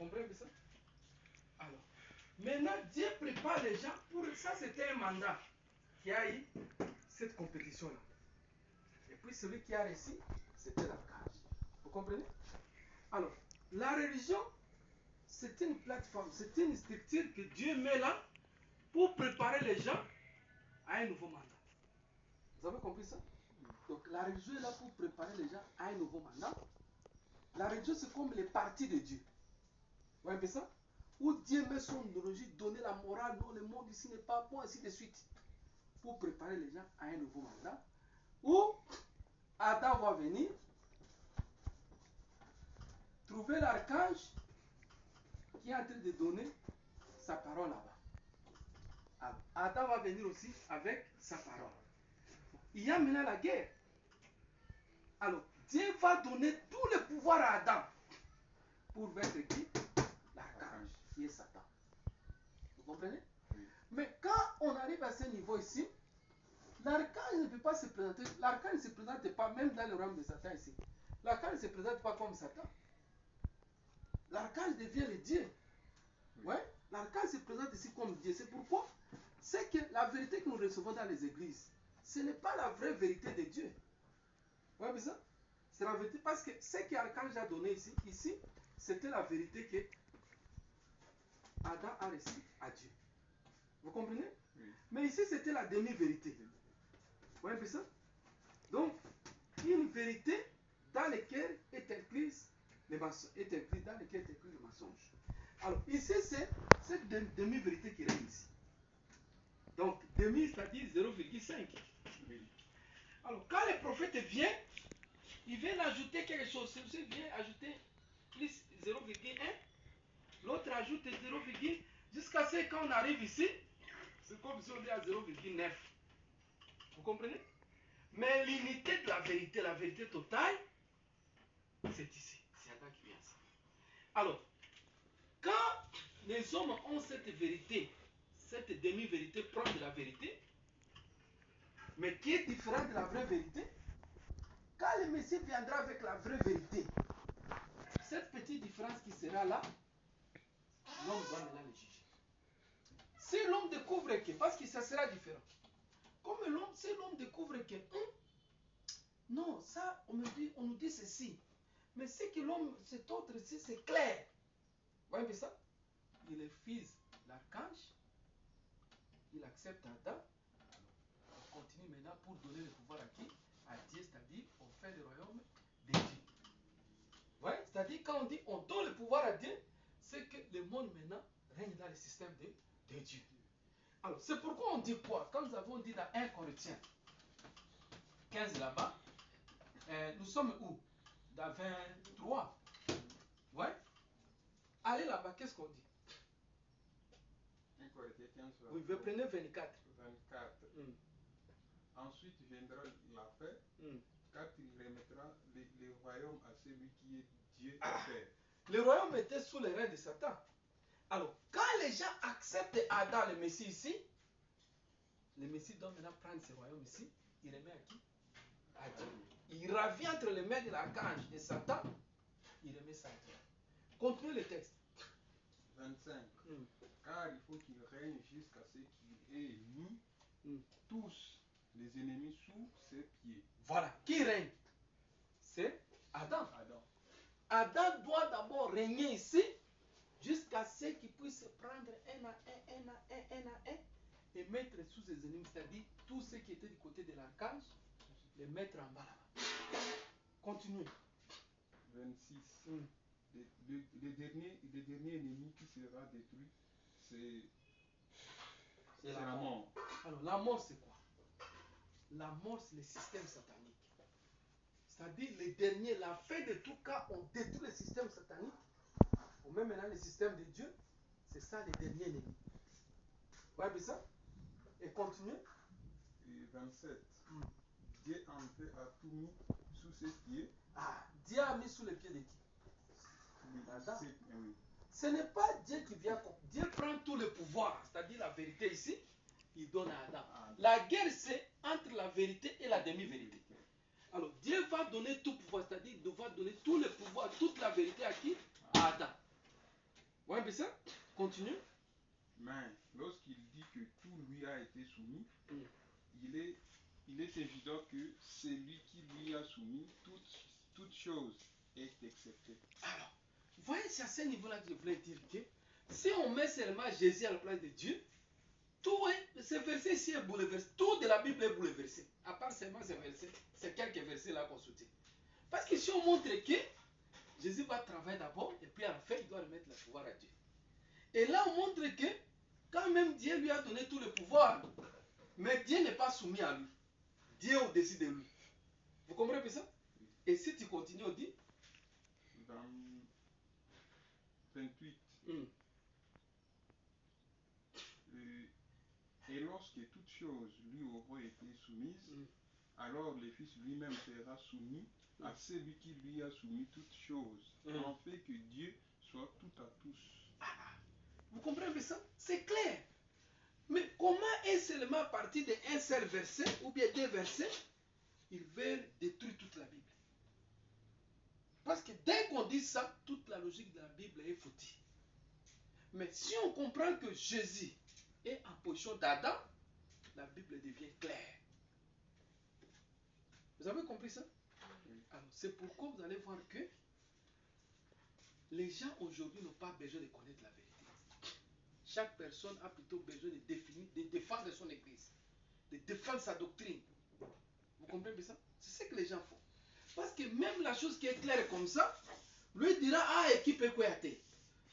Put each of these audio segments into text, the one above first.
comprenez ça? Alors, maintenant, Dieu prépare les gens pour ça, c'était un mandat qui a eu cette compétition-là. Et puis celui qui a réussi, c'était l'archange. Vous comprenez? Alors, la religion, c'est une plateforme, c'est une structure que Dieu met là pour préparer les gens à un nouveau mandat. Vous avez compris ça? Donc, la religion est là pour préparer les gens à un nouveau mandat. La religion, c'est comme les parties de Dieu. Vous voyez ça? Où Dieu met son idéologie, donner la morale, non, le monde ici n'est pas bon, ainsi de suite. Pour préparer les gens à un nouveau mandat. Où Adam va venir, trouver l'archange qui est en train de donner sa parole là-bas. Adam va venir aussi avec sa parole. Il y a maintenant la guerre. Alors, Dieu va donner tout le pouvoir à Adam pour vaincre qui? L'archange, qui est Satan. Vous comprenez? Oui. Mais quand on arrive à ce niveau ici, l'archange ne peut pas se présenter. L'archange ne se présente pas, même dans le royaume de Satan ici. L'archange ne se présente pas comme Satan. L'archange devient le Dieu. Ouais? L'archange se présente ici comme Dieu. C'est pourquoi c'est que la vérité que nous recevons dans les églises, ce n'est pas la vraie vérité de Dieu. Vous voyez ça? C'est la vérité parce que ce que l'archange a donné ici, c'était la vérité que Adam a reçue à Dieu. Vous comprenez? Oui. Mais ici, c'était la demi-vérité. Vous voyez ça? Donc, une vérité dans laquelle est incluse les mensonges, dans laquelle est inclus le mensonge. Alors, ici, c'est cette demi-vérité qui règne ici. Donc, demi, c'est-à-dire 0,5. Oui. Alors, quand le prophète vient, il vient ajouter quelque chose. Celui-ci vient ajouter plus 0,1. L'autre ajoute 0, jusqu'à ce quand on arrive ici, c'est comme si on est à 0,9. Vous comprenez? Mais l'unité de la vérité totale, c'est ici. C'est Adam qui vient ici. Alors, quand les hommes ont cette vérité, cette demi-vérité proche de la vérité, mais qui est différente de la vraie vérité, quand le Messie viendra avec la vraie vérité, cette petite différence qui sera là, l'homme doit maintenant le juger. Si l'homme découvre que, parce que ça sera différent, comme l'homme, si l'homme découvre que, non, ça, on nous dit ceci, mais c'est que l'homme, cet autre ici, c'est clair. Vous voyez ça? Il est fils l'archange, il accepte Adam, on continue maintenant pour donner le pouvoir à qui? À Dieu, c'est-à-dire on fait le royaume de Dieu. Ouais? C'est-à-dire quand on dit on donne le pouvoir à Dieu, c'est que le monde maintenant règne dans le système de Dieu. Alors, c'est pourquoi on dit quoi? Quand nous avons dit dans 1 Corinthiens 15 là-bas, nous sommes où? Dans 23. Ouais? Allez là-bas, qu'est-ce qu'on dit? 1 Corinthiens 15. Oui, vous prenez 24. 24. Ensuite viendra la paix, car il remettra le royaume à celui qui est Dieu et Père. Le royaume était sous les règnes de Satan. Alors, quand les gens acceptent Adam, le Messie ici, le Messie doit maintenant prendre ce royaume ici, il remet à qui? À Dieu. Il revient entre les mains de l'archange de Satan, il remet ça à Dieu. Continuez le texte. 25. Car il faut qu'il règne jusqu'à ce qu'il ait mis tous les ennemis sous ses pieds. Voilà. Qui règne? C'est Adam. Adam doit d'abord régner ici jusqu'à ce qu'il puisse prendre un à un et mettre sous ses ennemis, c'est-à-dire tous ceux qui étaient du côté de l'archange, les mettre en bas là-bas. Continuez. 26. Le dernier ennemi qui sera détruit, c'est la mort. Alors la mort c'est quoi? La mort c'est le système satanique. C'est-à-dire les derniers, la fin de tout cas, on détruit le système satanique. On met maintenant le système de Dieu. C'est ça le dernier ennemi. Vous voyez ça? Et continuez. Et 27. Dieu en fait a tout mis sous ses pieds. Dieu a mis sous les pieds de qui? Oui. Ce n'est pas Dieu qui vient. Dieu prend tout le pouvoir, c'est-à-dire la vérité ici, il donne à Adam. La guerre c'est entre la vérité et la demi-vérité. Alors Dieu va donner tout pouvoir, c'est-à-dire il va donner tout le pouvoir, toute la vérité à qui? À Adam. vu ça? Continue. Mais lorsqu'il dit que tout lui a été soumis, Mm. il est évident que celui qui lui a soumis, toute chose est acceptée. Alors, vous voyez, c'est à ce niveau-là que je voulais dire que si on met seulement Jésus à la place de Dieu, tout est, ce verset ici est bouleversé. Tout de la Bible est bouleversé. À part seulement ces versets, c'est quelques versets là qu'on soutient. Parce que si on montre que Jésus va travailler d'abord et puis à la fin, il doit remettre le pouvoir à Dieu. Et là, on montre que quand même Dieu lui a donné tout le pouvoir, mais Dieu n'est pas soumis à lui. Dieu est au-dessus de lui. Vous comprenez ça? Et si tu continues, on dit Dans 28. Et lorsque toutes choses lui auront été soumises, alors le Fils lui-même sera soumis à celui qui lui a soumis toutes choses, en fait que Dieu soit tout à tous. Vous comprenez ça? C'est clair. Mais comment est-ce seulement à partir d'un seul verset ou bien deux versets, il veut détruire toute la Bible? Parce que dès qu'on dit ça, toute la logique de la Bible est fautive. Mais si on comprend que Jésus est en position d'Adam, la Bible devient claire. Vous avez compris ça? Alors, c'est pourquoi vous allez voir que les gens aujourd'hui n'ont pas besoin de connaître la vérité. Chaque personne a plutôt besoin de défendre son église, de défendre sa doctrine. Vous comprenez ça? C'est ce que les gens font. Parce que même la chose qui est claire comme ça, lui dira, ah, équipe est quoi.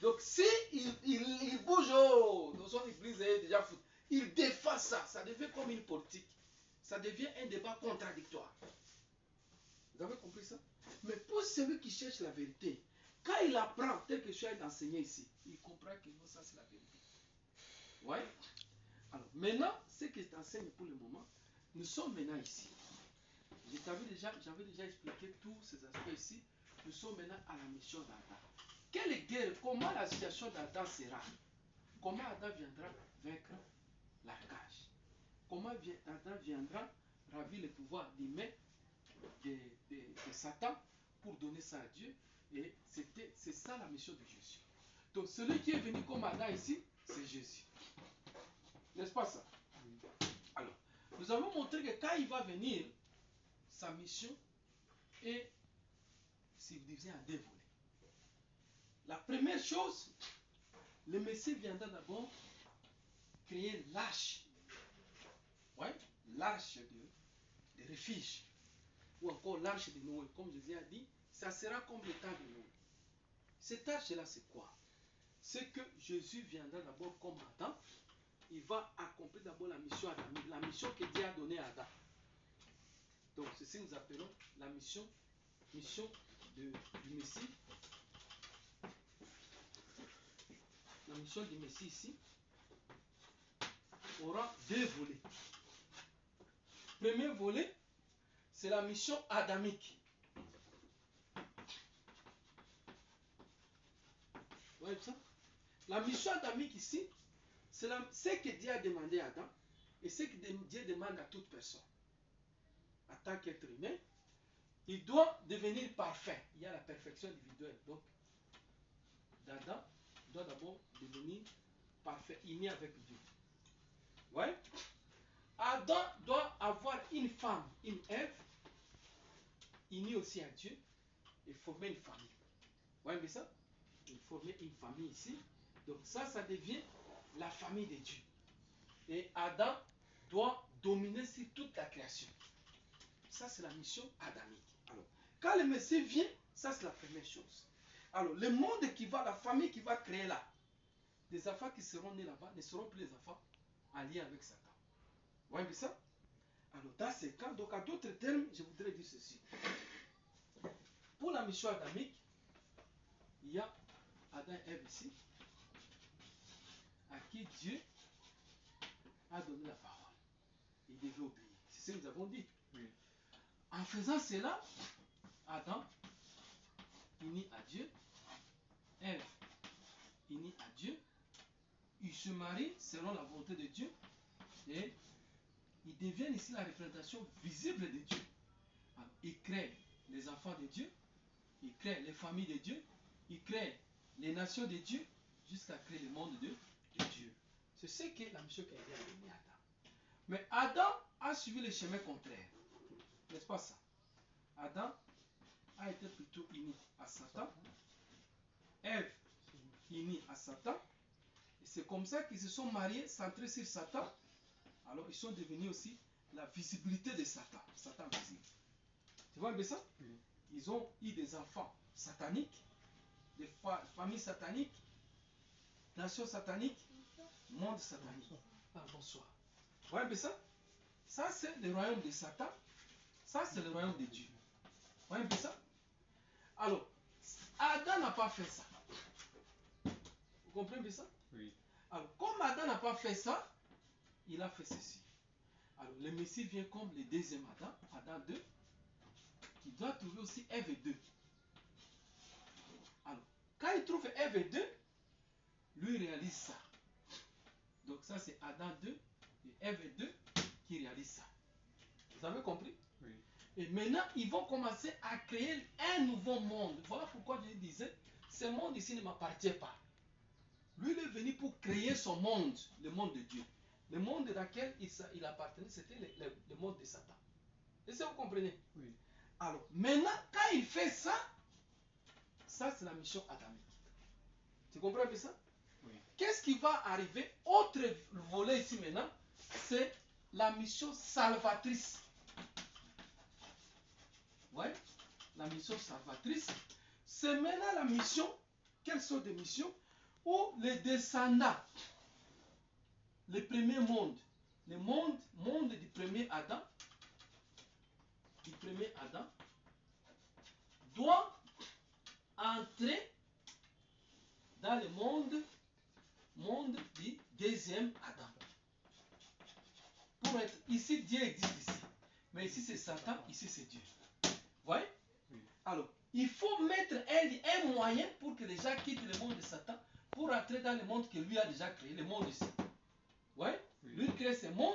Donc si il bouge dans son église, il est déjà fou. Il défend ça, ça devient comme une politique. Ça devient un débat contradictoire. Vous avez compris ça? Mais pour celui qui cherche la vérité, quand il apprend, tel que je suis enseigné ici, il comprend que non, ça c'est la vérité. Ouais? Alors maintenant, ce que je t'enseigne pour le moment, nous sommes maintenant ici. J'avais déjà expliqué tous ces aspects ici. Nous sommes maintenant à la mission d'Adam. Quelle guerre, comment la situation d'Adam sera? Comment Adam viendra vaincre l'archange? Comment Adam viendra ravir le pouvoir humain de Satan pour donner ça à Dieu? Et c'est ça la mission de Jésus. Donc celui qui est venu comme Adam ici, c'est Jésus. N'est-ce pas ça? Alors, nous avons montré que quand il va venir, sa mission est subdivisée en deux volets. La première chose, le Messie viendra d'abord créer l'arche. Ouais, l'arche de refuge. Ou encore l'arche de Noé. Comme Jésus a dit, ça sera comme le temps de Noé. Cette arche-là, c'est quoi? C'est que Jésus viendra d'abord comme Adam. Il va accomplir d'abord la mission adamique, la mission que Dieu a donnée à Adam. Donc, ceci nous appelons la mission du Messie. La mission du Messie ici aura deux volets. Premier volet, c'est la mission adamique. Vous voyez ça? La mission adamique ici, c'est ce que Dieu a demandé à Adam et ce que Dieu demande à toute personne. En tant qu'être humain, il doit devenir parfait. Il y a la perfection individuelle. Donc, Adam doit d'abord devenir parfait, uni avec Dieu. Ouais? Adam doit avoir une femme, une Ève, unie aussi à Dieu, et former une famille. Vous voyez ça? Il formait une famille ici. Donc ça devient la famille de Dieu. Et Adam doit dominer sur toute la création. Ça, c'est la mission adamique. Alors, quand le Messie vient, ça, c'est la première chose. Alors, le monde qui va, la famille qui va créer là, les enfants qui seront nés là-bas ne seront plus les enfants alliés avec Satan. Vous voyez ça? Alors, dans ces cas, donc, à d'autres termes, je voudrais dire ceci. Pour la mission adamique, il y a Adam et Ève ici, à qui Dieu a donné la parole. Il devait obéir. C'est ce que nous avons dit. Oui. En faisant cela, Adam, uni à Dieu, Ève, unie à Dieu, ils se marient selon la volonté de Dieu et ils deviennent ici la représentation visible de Dieu. Alors, ils créent les enfants de Dieu, ils créent les familles de Dieu, ils créent les nations de Dieu jusqu'à créer le monde de Dieu. C'est ce que la mission qu'a été donnée à Adam. Mais Adam a suivi le chemin contraire. N'est-ce pas ça? Adam a été plutôt uni à Satan. Ève unie à Satan. Et c'est comme ça qu'ils se sont mariés, centrés sur Satan. Alors ils sont devenus aussi la visibilité de Satan. Satan visible. Tu vois un peu ça? Ils ont eu des enfants sataniques, des familles sataniques, nations sataniques, monde satanique. Ah, bonsoir. Tu vois un peu ça? Ça c'est le royaume de Satan. Ça c'est le royaume de Dieu. Tu vois un peu ça? Alors, Adam n'a pas fait ça. Vous comprenez ça? Oui. Alors, comme Adam n'a pas fait ça, il a fait ceci. Alors, le Messie vient comme le deuxième Adam, Adam 2, qui doit trouver aussi Ève 2. Alors, quand il trouve Ève 2, lui réalise ça. Donc, ça c'est Adam 2 et Ève 2 qui réalise ça. Vous avez compris? Oui. Et maintenant, ils vont commencer à créer un nouveau monde. Voilà pourquoi je disais, ce monde ici ne m'appartient pas. Lui, il est venu pour créer son monde, le monde de Dieu. Le monde dans lequel il appartenait, c'était le monde de Satan. Est-ce que vous comprenez? Oui. Alors, maintenant, quand il fait ça, ça c'est la mission adamique. Tu comprends bien ça? Oui. Qu'est-ce qui va arriver? Autre volet ici maintenant, c'est la mission salvatrice. Ouais? La mission salvatrice. C'est maintenant la mission. Quelles sont des missions? Où les descendants, le premier monde, le monde du premier Adam, doit entrer dans le monde du deuxième Adam. Pour être ici, Dieu existe ici. Mais ici c'est Satan, ici c'est Dieu. Vous voyez? Oui. Alors, il faut mettre un moyen pour que les gens quittent le monde de Satan pour entrer dans le monde que lui a déjà créé, le monde ici. Ouais? Oui. Lui crée ce monde.